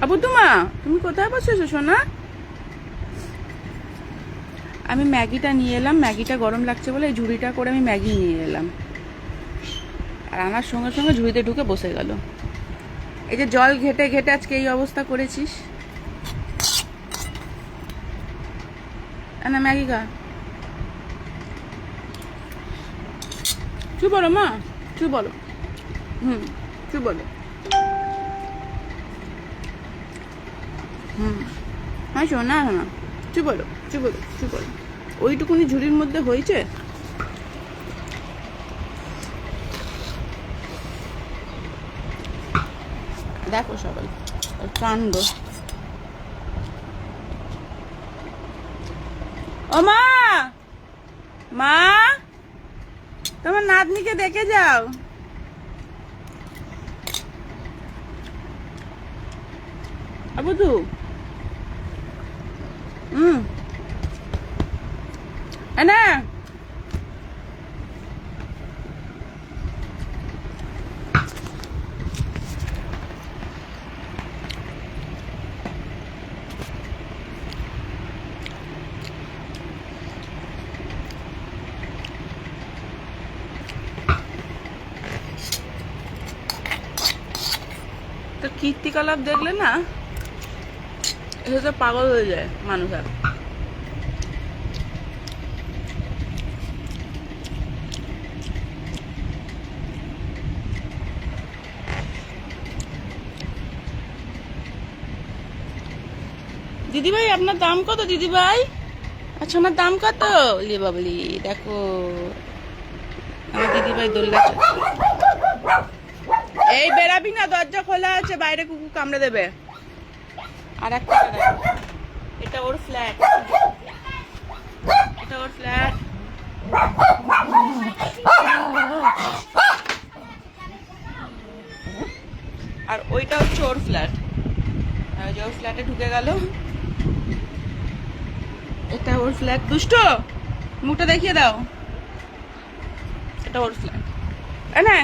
আবু তোমা, তুমি কোথায় বসেছো সোনা? আমি ম্যাগিটা নিয়ে এলাম, ম্যাগিটা গরম লাগছে বলে এই ঝুড়িটা করে আমি ম্যাগি নিয়ে এলাম। আর আমার সঙ্গে সঙ্গে ঝুড়িতে ঢুকে বসে গেল। এই যে জল ঘেটে ঘেটে আজকে এই অবস্থা করেছিস। না ম্যাগি খা। চুপ বলো মা, চুপ বলো। চুপ বলো। হ্যাঁ শোনা শোনা, চুপ বলো, চুপ বলো, চুপ বলো। ওইটুকুনি ঝুড়ির মধ্যে হয়েছে। দেখো সবাই কাণ্ড। ও মা, মা, তোমার নাতনিকে দেখে যাও। আবুদু, এনে তো কীর্তিকলাপ দেখলে না এটা তো পাগল হয়ে যায় মানুষ। আর দিদিভাই আপনার দাম কত দিদিভাই? আচ্ছা ওনার দাম কত? লে বাবলি দেখো আমার দিদিভাই দোলনা চলছে। এই বেরাবি না, দরজা খোলা আছে, বাইরে কুকুর কামড়ে দেবে। আর একটা দেখো, এটা ওর ফ্ল্যাট, এটা ওর ফ্ল্যাট। আর ওইটা হচ্ছে ওর ফ্ল্যাট। যে ওর ফ্ল্যাটে ঢুকে গেল। এটা ওর ফ্ল্যাট। দুষ্ট, মুখটা দেখিয়ে দাও। এটা ওর ফ্ল্যাট। না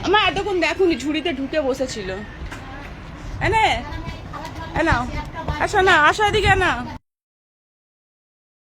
আমার এতক্ষণ দেখুনি, ঝুড়িতে ঢুকে বসেছিল। এনে নাও, আসো না, আসো এদিকে না।